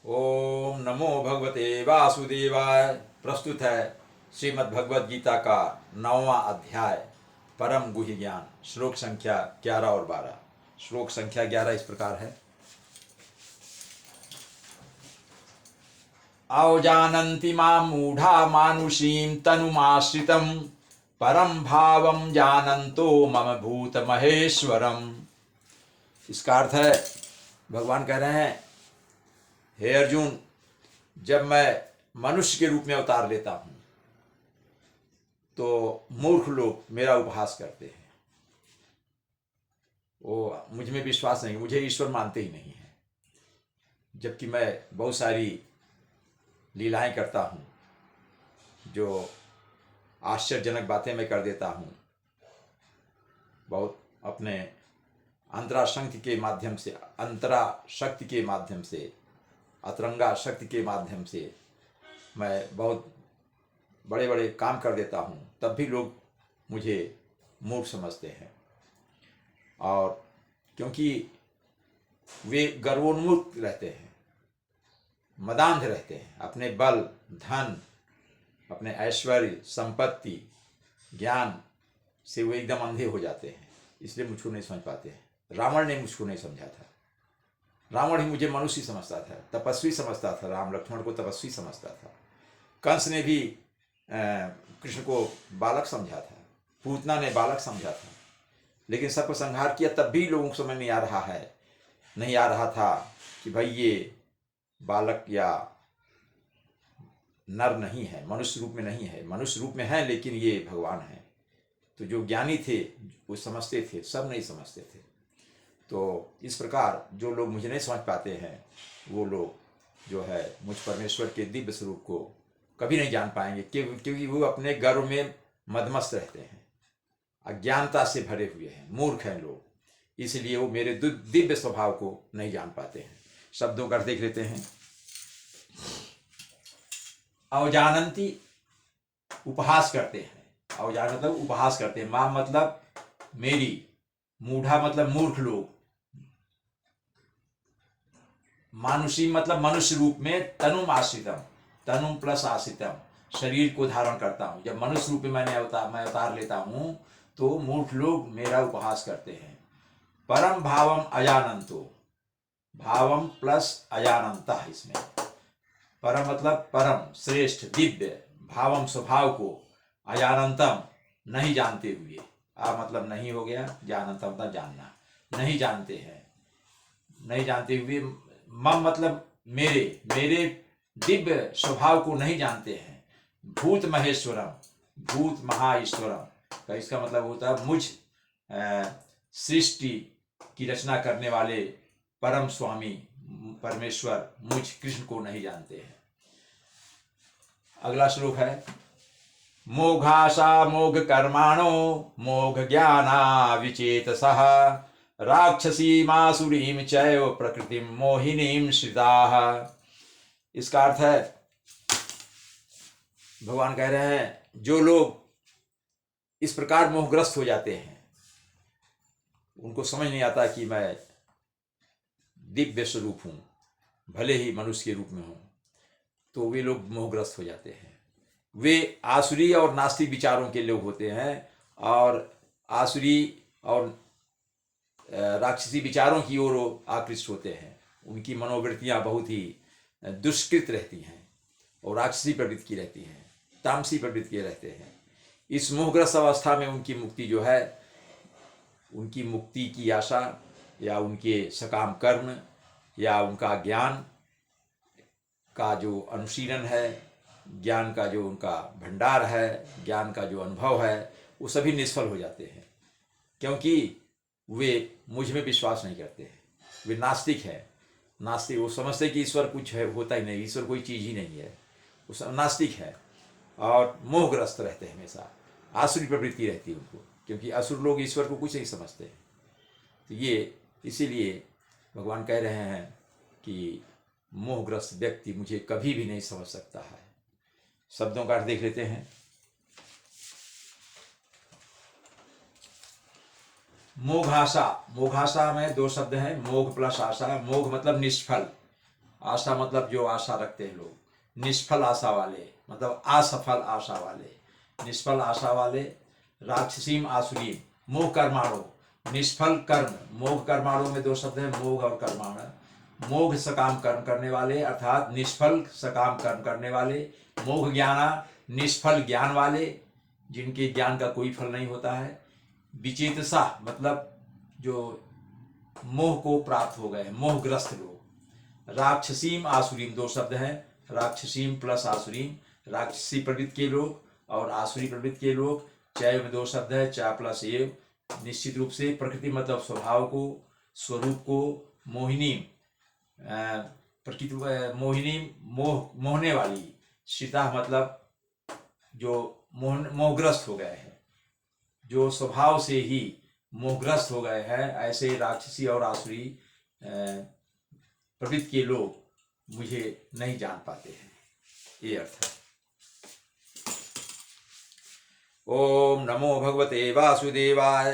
ओम नमो भगवते वासुदेवाय। प्रस्तुत है श्रीमद् भगवद गीता का 9वां अध्याय परम गुह्य ज्ञान, श्लोक संख्या 11 और 12। श्लोक संख्या 11 इस प्रकार है। अवजानन्ति मां मूढ़ा मानुषीं तनुमाश्रितं परम भावं जानन्तो मम भूत महेश्वरम। इसका अर्थ है, भगवान कह रहे हैं, हे अर्जुन, जब मैं मनुष्य के रूप में अवतार लेता हूं तो मूर्ख लोग मेरा उपहास करते हैं। वो मुझ में विश्वास नहीं, मुझे ईश्वर मानते ही नहीं है। जबकि मैं बहुत सारी लीलाएं करता हूं, जो आश्चर्यजनक बातें मैं कर देता हूं। बहुत अपने अंतरा शक्ति के माध्यम से, अतरंगा शक्ति के माध्यम से मैं बहुत बड़े बड़े काम कर देता हूँ, तब भी लोग मुझे मूर्ख समझते हैं। और क्योंकि वे गर्वोन्मुख रहते हैं, मदान्ध रहते हैं, अपने बल, धन, अपने ऐश्वर्य, संपत्ति, ज्ञान से वे एकदम अंधे हो जाते हैं, इसलिए मुझको नहीं समझ पाते हैं। रावण ने मुझको नहीं समझा था। रावण ही मुझे मनुष्य समझता था, तपस्वी समझता था। राम लक्ष्मण को तपस्वी समझता था। कंस ने भी कृष्ण को बालक समझा था, पूतना ने बालक समझा था। लेकिन सबको संहार किया, तब भी लोगों को समझ नहीं आ रहा था कि भाई ये बालक या नर नहीं है, मनुष्य रूप में नहीं है। मनुष्य रूप में है लेकिन ये भगवान है। तो जो ज्ञानी थे वो समझते थे, सब नहीं समझते थे। तो इस प्रकार जो लोग मुझे नहीं समझ पाते हैं, वो लोग जो है मुझ परमेश्वर के दिव्य स्वरूप को कभी नहीं जान पाएंगे, क्योंकि वो अपने गर्व में मदमस्त रहते हैं, अज्ञानता से भरे हुए हैं, मूर्ख हैं लोग। इसलिए वो मेरे दिव्य स्वभाव को नहीं जान पाते हैं। शब्दों का अर्थ देख लेते हैं। अवजानंती, उपहास करते हैं। अवजान मतलब उपहास करते हैं। मां मतलब मेरी, मूढ़ा मतलब मूर्ख लोग, मानुषी मतलब मनुष्य रूप में, तनुम आश्रितम, तनुम प्लस आश्रितम, शरीर को धारण करता हूं। जब मनुष्य रूप में मैं अवतार लेता हूं तो मूर्ख लोग मेरा उपहास करते हैं। परम भावम अजानंतो, भावम प्लस अजानंता, इसमें परम मतलब परम, श्रेष्ठ, दिव्य, भावम स्वभाव को, अजानंतम नहीं जानते हुए। मतलब नहीं हो गया, जानंतम मतलब जानना, नहीं जानते हैं, नहीं जानते हुए। मम मतलब मेरे दिव्य स्वभाव को नहीं जानते हैं। भूत महेश्वरम, भूत महाईश्वरम का इसका मतलब होता है मुझ सृष्टि की रचना करने वाले परम स्वामी परमेश्वर, मुझ कृष्ण को नहीं जानते हैं। अगला श्लोक है, मोघाशा मोघ कर्माणो मोघ ज्ञाना विचेतसः राक्षसी मासुरीम चैव प्रकृतिम मोहिनीम श्रिताः। इसका अर्थ है, भगवान कह रहे हैं, जो लोग इस प्रकार मोहग्रस्त हो जाते हैं, उनको समझ नहीं आता कि मैं दिव्य स्वरूप हूं, भले ही मनुष्य के रूप में हूं, तो वे लोग मोहग्रस्त हो जाते हैं। वे आसुरी और नास्तिक विचारों के लोग होते हैं, और आसुरी और राक्षसी विचारों की ओर आकृष्ट होते हैं। उनकी मनोवृत्तियां बहुत ही दुष्कृत रहती हैं और राक्षसी प्रवृत्ति की रहती हैं, तामसी प्रवृत्ति के रहते हैं। इस मोहग्रस्त अवस्था में उनकी मुक्ति जो है, उनकी मुक्ति की आशा, या उनके सकाम कर्म, या उनका ज्ञान का जो अनुशीलन है, ज्ञान का जो उनका भंडार है, ज्ञान का जो अनुभव है, वो सभी निष्फल हो जाते हैं, क्योंकि वे मुझ में विश्वास नहीं करते हैं। वे नास्तिक है। नास्तिक, वो समझते कि ईश्वर कुछ है, होता ही नहीं, ईश्वर कोई चीज़ ही नहीं है। वो नास्तिक है और मोहग्रस्त रहते हैं, हमेशा आसुरी प्रवृत्ति रहती है उनको, क्योंकि असुर लोग ईश्वर को कुछ नहीं समझते हैं। तो ये इसीलिए भगवान कह रहे हैं कि मोहग्रस्त व्यक्ति मुझे कभी भी नहीं समझ सकता है। शब्दों का अर्थ देख लेते हैं। मोघाशा, मोघाशा में दो शब्द हैं, मोघ प्लस आशा। मोघ मतलब निष्फल, आशा मतलब जो आशा रखते हैं लोग, निष्फल आशा वाले मतलब असफल आशा वाले, निष्फल आशा वाले। राक्षसीम आसुरीम, मोह कर्माणो, निष्फल कर्म, मोह कर्माणो में दो शब्द हैं, मोह और कर्माण। मोह सकाम कर्म करने वाले अर्थात निष्फल सकाम कर्म करने वाले, मोह ज्ञाना, निष्फल ज्ञान वाले, जिनके ज्ञान का कोई फल नहीं होता है। विचेतसा मतलब जो मोह को प्राप्त हो गए, मोहग्रस्त लोग। राक्षसीम आसुरीम दो शब्द हैं, राक्षसीम प्लस आसुरीम, राक्षसी प्रवृत्ति के लोग और आसुरी प्रवृत्ति के लोग। चय में दो शब्द है, चा प्लस एव। निश्चित रूप से प्रकृति मतलब स्वभाव को, स्वरूप को। मोहिनी प्रकृति, मोहिनी मोहने वाली। सीता मतलब जो मोहग्रस्त हो गए हैं, जो स्वभाव से ही मोहग्रस्त हो गए हैं, ऐसे राक्षसी और आसुरी प्रवृत्ति के लोग मुझे नहीं जान पाते हैं, ये अर्थ है। ओम नमो भगवते वासुदेवाय।